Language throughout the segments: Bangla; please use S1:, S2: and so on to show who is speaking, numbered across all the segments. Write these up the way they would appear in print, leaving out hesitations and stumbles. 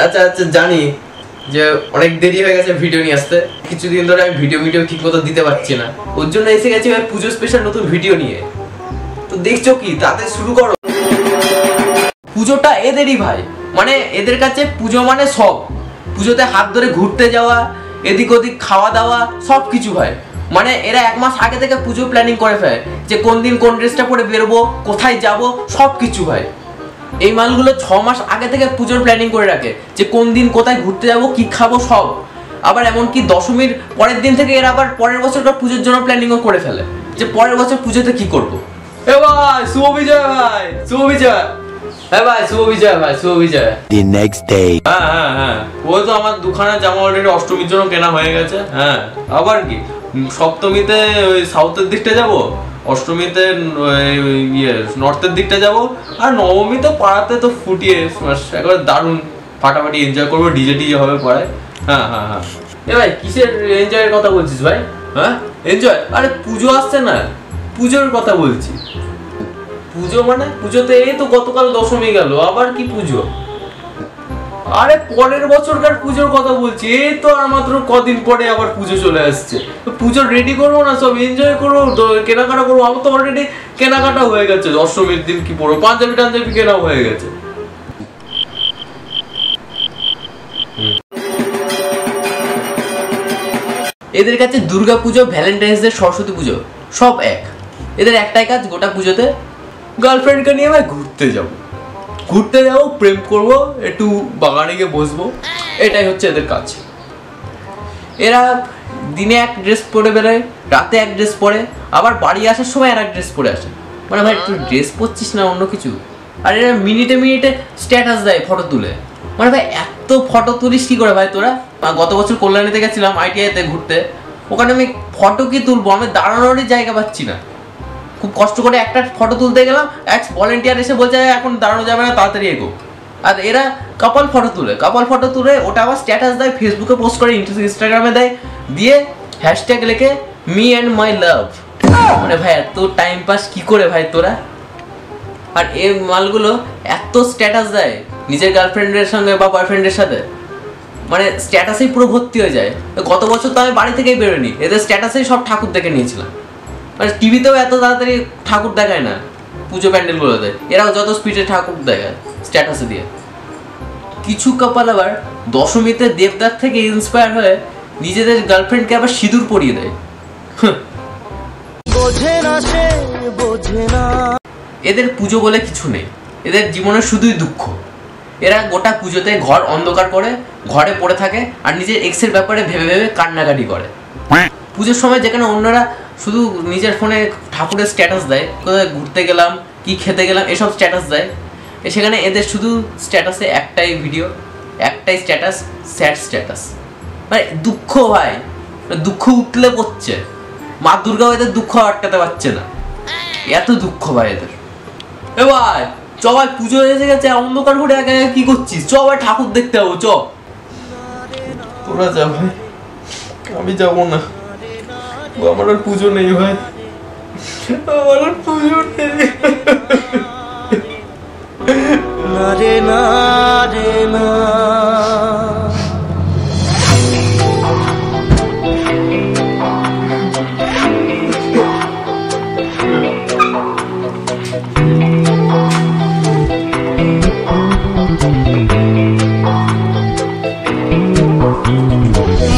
S1: আচ্ছা আচ্ছা জানি যে অনেক দেরি হয়ে গেছে ভিডিও নিয়ে আসতে, কিছুদিন ধরে আমি ভিডিও ঠিক মতো দিতে পারছি না, ওর জন্য এসে গেছি ভাই পুজো স্পেশাল নতুন ভিডিও নিয়ে। তো দেখছো কি, তাতে শুরু করো। পুজোটা এদেরই ভাই, মানে এদের কাছে পুজো মানে সব। পুজোতে হাত ধরে ঘুরতে যাওয়া, এদিক ওদিক খাওয়া দাওয়া সব কিছু ভাই। মানে এরা এক মাস আগে থেকে পুজো প্ল্যানিং করে ফেলে যে কোন দিন কোন ড্রেসটা পরে বেরোবো, কোথায় যাব, সব কিছু ভাই। এই মালগুলো 6 মাস আগে থেকে পুজোর প্ল্যানিং করে রাখে যে কোন দিন কোথায় ঘুরতে যাব, কি খাবো সব। আবার এমনকি দশমীর পরের দিন থেকে এরা আবার পরের বছরটা পুজোর জন্য প্ল্যানিংও করে ফেলে যে পরের বছর পুজোতে কি করবো। এ ভাই শুভ বিজয়, ভাই শুভ বিজয়। হ্যাঁ ভাই শুভ বিজয়, ভাই শুভ বিজয়।
S2: The next day.
S1: হ্যাঁ ওই তো আমার দুখানা জামা অলরেডি অষ্টমীর জন্য কেনা হয়ে গেছে। হ্যাঁ আবার কি, সপ্তমীতে ওই সাউথের দিকটা যাব, অষ্টমীতে নর্থের দিকটা যাব, আর নবমীতে পাড়াতে তো ফুটিয়ে একবার দারুণ ফাটাফাটি এনজয় করবো, ডিজে হবে পাড়ায়। হ্যাঁ এ ভাই কিসের এনজয়ের কথা বলছিস ভাই? হ্যাঁ এনজয়? আরে পুজো আসছে না, পুজোর কথা বলছি। পুজো মানে পুজোতে এই তো গতকাল দশমী গেল, আবার কি পুজো? আরে পরের বছরকার পুজোর কথা বলছি, এই তো আর মাত্র কদিন পরে আবার পুজো চলে আসছে। পুজো রেডি করবো না, সব এনজয় করবো, কেনাকাটা করবো। আমার তো অলরেডি কেনাকাটা হয়ে গেছে, দশমীর দিন কি পড়বো, পাঞ্জাবি টাঞ্জাবি কেনা হয়ে গেছে। এদের কাছে দুর্গা পুজো, ভ্যালেন্টাইন্স ডে, সরস্বতী পুজো সব এক। এদের একটাই কাজ, গোটা পুজোতে গার্লফ্রেন্ডকে নিয়ে ভাই ঘুরতে যাবো, প্রেম করব, একটু বাগানে গিয়ে বসবো, এটাই হচ্ছে এদের কাজ। এরা দিনে এক ড্রেস পরে বেরোয়, রাতে এক ড্রেস পরে, আবার বাড়ি আসার সময় আর এক ড্রেস পরে আসে। মানে ভাই তুই ড্রেস পরছিস না অন্য কিছু? আর এরা মিনিটে স্ট্যাটাস দেয় ফটো তুলে। মানে ভাই এত ফটো তুলিস কি করে ভাই তোরা? গত বছর কল্যাণীতে গেছিলাম ITI-তে ঘুরতে, ওখানে আমি ফটো কি তুলবো, আমি দাঁড়ানোরই জায়গা পাচ্ছি না। খুব কষ্ট করে একটা ফটো তুলতে গেলাম, এক ভলেন্টিয়ার এসে বলছে এখন দাঁড়ানো যাবে না, তাড়াতাড়ি এগো। আর এরা কাপল ফটো তুলে ওটা আবার স্ট্যাটাস দেয়, ফেসবুকে পোস্ট করে, ইনস্টাগ্রামে দেয়, দিয়ে হ্যাশট্যাগ লেখে মি অ্যান্ড মাই লাভ। মানে ভাই এত টাইম পাস কি করে ভাই তোরা? আর এই মালগুলো এত স্ট্যাটাস দেয় নিজের গার্লফ্রেন্ডের সঙ্গে বা বয়ফ্রেন্ডের সাথে, মানে স্ট্যাটাসেই পুরো ভর্তি হয়ে যায়। গত বছর তো আমি বাড়ি থেকেই বেরোনি, এদের স্ট্যাটাসেই সব ঠাকুর দেখে নিয়েছিলাম। মানে টিভিতেও এত তাড়াতাড়ি ঠাকুর দেখায় না পুজো প্যান্ডেলগুলোতে, এরাও যত স্পিডে ঠাকুর দেখায় স্ট্যাটাসে দিয়ে। কিছু কাপল আবার দশমীতে দেবদার থেকে ইন্সপায়ার হয়ে নিজেদের গার্লফ্রেন্ডকে আবার সিঁদুর পরিয়ে দেয়। এদের পুজো বলে কিছু নেই, এদের জীবনে শুধুই দুঃখ। এরা গোটা পুজোতে ঘর অন্ধকার করে ঘরে পড়ে থাকে আর নিজের এক্সের ব্যাপারে ভেবে কান্নাকাটি করে। পুজোর সময় যেখানে অন্যরা শুধু নিজের ফোনে ঠাকুরের স্ট্যাটাস দেয়, কোথায় ঘুরতে গেলাম, কি খেতে গেলাম, এসব স্ট্যাটাস দেয়, সেখানে এদের শুধু স্ট্যাটাসে একটাই ভিডিও, একটাই স্ট্যাটাস, স্যাড স্ট্যাটাস। মানে দুঃখ ভাই, দুঃখ উঠলে পড়ছে। মা দুর্গাও এদের দুঃখ আটকাতে পারছে না, এত দুঃখ ভাই এদের। এ ভাই চ ভাই, পুজো এসে গেছে, অন্ধকার ঘুরে একা একা কি করছিস? চ ভাই ঠাকুর দেখতে যাবো, চ। তোরা যা ভাই, আমি যাবো না, আমার আর পুজো নেই ভাই, আমার আর পুজো নেই। না রে না রে না।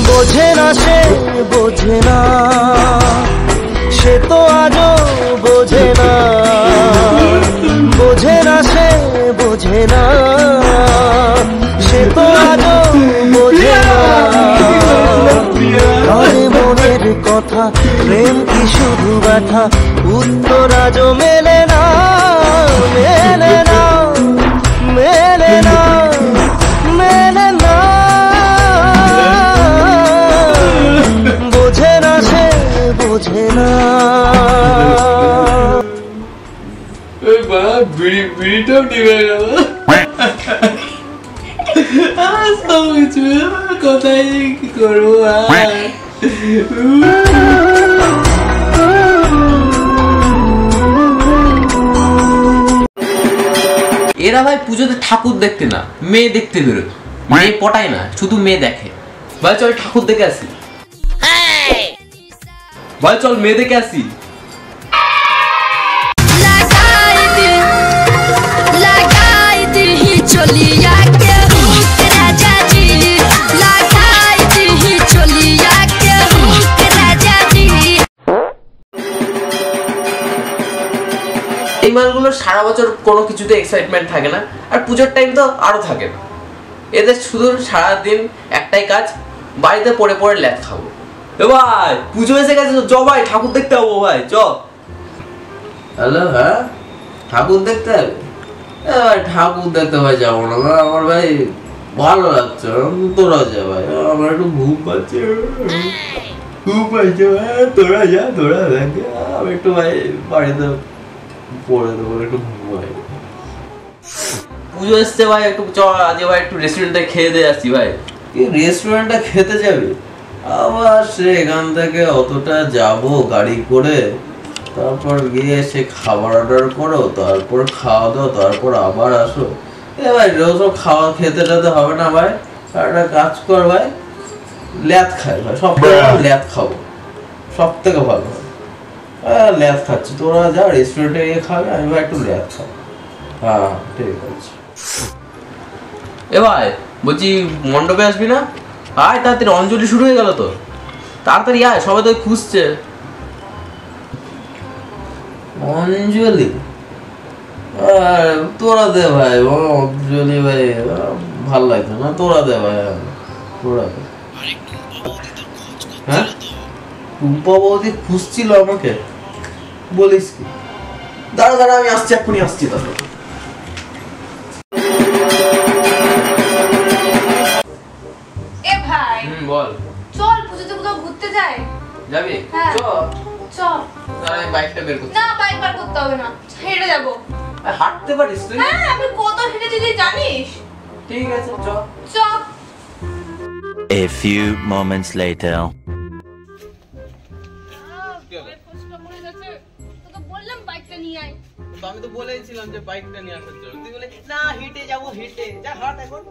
S1: বোঝে না সে তো আজও বোঝে না, সে তো আজও বোঝে না। মনের কথা প্রেম কি শুধু ব্যথা, উত্তর আজও মেলে না। বিড়িটাও নিবে গেল, সব কিছু কোথায় কি করবো। এরা ভাই পুজোতে ঠাকুর দেখতে না মেয়ে দেখতে বেরোয়, মেয়ে পটায় না, শুধু মেয়ে দেখে। ভাই চল ঠাকুর দেখে আসি, ভাই চল মেয়ে দেখে আসি। এই মালগুলো সারা বছর কোনো কিছুতে এক্সাইটমেন্ট থাকে না, আর পুজোর টাইম তো আরো থাকে না। এদের শুধু সারাদিন একটাই কাজ, বাড়িতে পড়ে পড়ে ল্যাদ খাবো। এ ভাই পুজো এসে গেছে, চ ভাই ঠাকুর দেখতে যাবো ভাই চ। হ্যালো, হ্যাঁ ঠাকুর দেখতে হবে? ঠাকুর দেখতে ভাই যাবো না, আমার ভাই ভালো লাগছে, তোরা যা ভাই, আমার একটু ঘুম পাচ্ছে, ঘুম পাচ্ছে ভাই, তোরা যা, তোরা দেখ, আমি একটু ভাই বাড়িতে পড়ে দেবো, একটু ঘুমাই। পুজো এসছে ভাই, একটু চ আজকে ভাই একটু রেস্টুরেন্টে খেয়ে দিয়ে আসছি ভাই। কি রেস্টুরেন্টে খেতে যাবি? আবার সেখান থেকে অতটা যাব গাড়ি করে, তারপর গিয়ে সে খাবার অর্ডার করো, তারপর খাওয়া দাও, তারপর আবার আসো। এ ভাই রোজ খাওয়া খেতে টেতে হবে না ভাই, একটা কাজ কর ভাই, ল্যাদ খাই ভাই, সব থেকে ল্যাদ খাবো, সব থেকে ভালো হয়। ল্যাদ খাচ্ছি, তোরা যা রেস্টুরেন্টে গিয়ে খাবে, আমি ভাই একটু ল্যাদ খাবো। হ্যাঁ ঠিক আছে। এ ভাই বলছি মণ্ডপে আসবি না? আয় তাড়াতাড়ি, অঞ্জলি শুরু হয়ে গেল তো, তাড়াতাড়ি আয়, সবাই তো খুঁজছে। অঞ্জলি তোরা দে ভাই, অঞ্জলি ভাই ভাল লাগছে না, তোরা দে ভাই, তোরা দে। হ্যাঁ টুম্পা বৌদি খুঁজছিল আমাকে, বলিস কি? দাঁড়া দাঁড়া আমি আসছি, এক্ষুনি আসছি। তাহলে বল,
S2: চল পুজোতে কোথাও ঘুরতে যাই।
S1: যাবি?
S2: চল চল।
S1: তাহলে বাইকটা বের করতে।
S2: না বাইক বার করতে হবে না, হেঁটে যাবো।
S1: হাঁটতে পারিস তুই?
S2: হ্যাঁ আমি কত হেঁটেছি তুই জানিস।
S1: ঠিক আছে চল
S2: চল।
S3: A few moments later.
S2: বললাম বাইকটা নিয়ে আয়।
S1: আমি তো বলেইছিলাম যে বাইকটা নিয়ে আসার জন্য, তুই বলে না হেঁটে যাবো, হেঁটে যা, হাঁট, এখন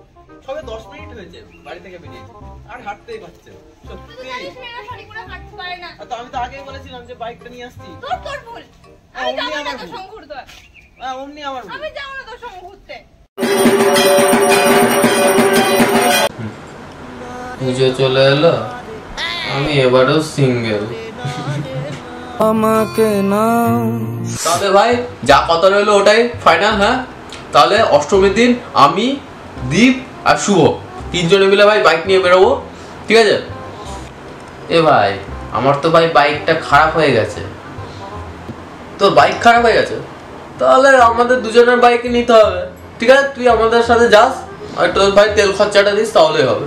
S1: সবে 10 মিনিট হয়েছে বাড়ি থেকে বেরিয়েছি, আর হাঁটতেই পারছে সত্যি। তো আমি তো আগেই বলেছিলাম যে বাইকটা নিয়ে আসছি।
S2: তোর ভুল, আমি যাব না তোর সঙ্গে ঘুরতে।
S1: অমনি আমার ভুল,
S2: আমি যাব না তোর সঙ্গে ঘুরতে।
S1: পুজো চলে এলো, আমি এবারেও সিঙ্গেল। আমাকে না তাহলে ভাই যা কথা রইলো ওটাই ফাইনাল। হ্যাঁ তাহলে অষ্টমীর দিন আমি, দীপ আর শুভ তিনজনে মিলে ভাই বাইক নিয়ে বেরোবো, ঠিক আছে? এ ভাই আমার তো ভাই বাইকটা খারাপ হয়ে গেছে। তোর বাইক খারাপ হয়ে গেছে? তাহলে আমাদের দুজনের বাইক নিতে হবে, ঠিক আছে? তুই আমাদের সাথে যাস, আর তোর ভাই তেল খরচাটা দিস, তাহলেই হবে।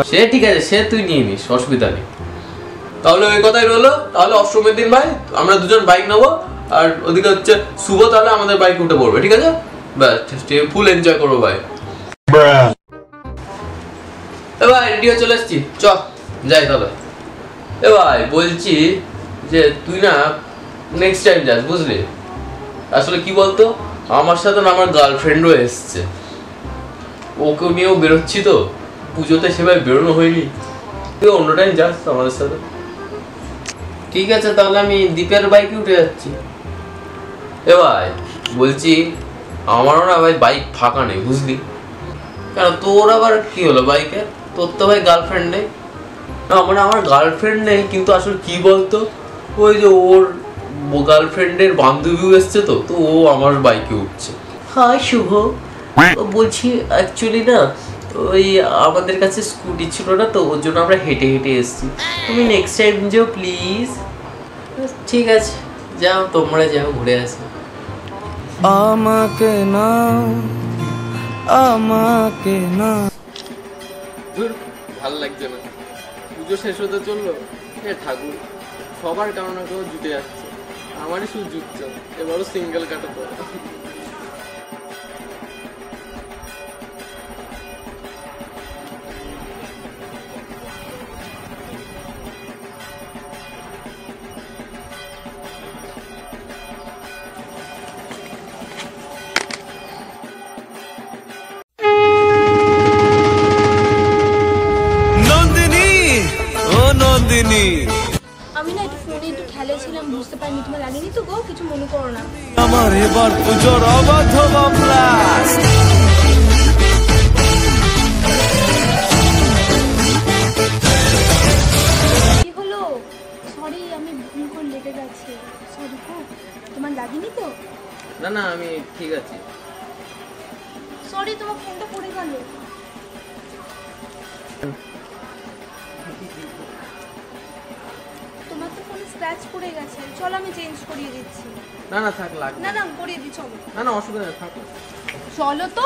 S1: সে ঠিক আছে, সে তুই নিয়ে নিস, অসুবিধা নেই। তাহলে ওই কথাই রইলো, তাহলে অষ্টমীর দিন ভাই আমরা দুজন বাইক নেবো, আর ওদিকে হচ্ছে শুভ তাহলে আমাদের বাইক উঠে পড়বে, ঠিক আছে? ব্যাস ফুল এনজয় করবো ভাই। এ ভাই রেডিও চলে এসছি, চ যাই তাহলে। এ ভাই বলছি যে তুই না নেক্সট টাইম যাস, বুঝলি? আসলে কি বলতো, আমার সাথে না আমার গার্লফ্রেন্ডও এসছে, ওকে নিয়েও বেরোচ্ছি তো, পুজোতে সেভাবে বেরোনো হয়নি, তুই অন্য টাইম যাস আমাদের সাথে। ঠিক আছে তাহলে আমি দীপের বাইকে উঠে যাচ্ছি। এ ভাই বলছি আমারও না ভাই বাইক ফাঁকা নেই, বুঝলি? কেন তোর আবার কি হলো বাইকে? তোর তো ভাই গার্লফ্রেন্ড নেই। না মানে আমার গার্লফ্রেন্ড নেই, কিন্তু আসলে কি বলতো, ওই যে ওর গার্লফ্রেন্ডের বান্ধবীও এসছে তো, তো ও আমার বাইকে উঠছে। হাই শুভ, বলছি অ্যাকচুয়ালি না ওই আমাদের কাছে স্কুটি ছিল না তো, ওর জন্য আমরা হেঁটে হেঁটে এসেছি, তুমি নেক্সট টাইম যাও প্লিজ। ঠিক আছে যাও, তোমরা যাও ঘুরে আসো। আমাকে না, আমাকে না, ভাল লাগছে না, পুজো শেষ হতে চললো, হে ঠাকুর সবার কারণে কেউ জুটে যাচ্ছে, আমারই শুধু জুটছে, এবারও সিঙ্গেল কাটাতে হবে।
S4: নন্দিনী
S2: আমি না একটু ফোনে একটু খেলেছিলাম, বুঝতে পারিনি। তোমার লাগেনি তো গো? কিছু মনে করো না।
S4: আমার এবার পুজোর অবাধ ব্লাস্ট
S2: কি হলো? সরি, আমি ভুল করে লেগে গেছে। সরি গো, তোমার লাগেনি তো?
S1: না না, আমি ঠিক আছি।
S2: সরি, তোমার ফোনটা পড়ে গেল। তোমার তো ফোনে স্ক্র্যাচ পড়ে গেছে। চলো আমি চেঞ্জ করিয়ে দিচ্ছি।
S1: না না, থাক, লাগবে
S2: না না, করিয়ে দিই, চলো।
S1: না না, অসুবিধা নেই, থাক।
S2: চলো তো।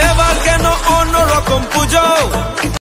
S4: এবার কেন অন্যরকম পুজো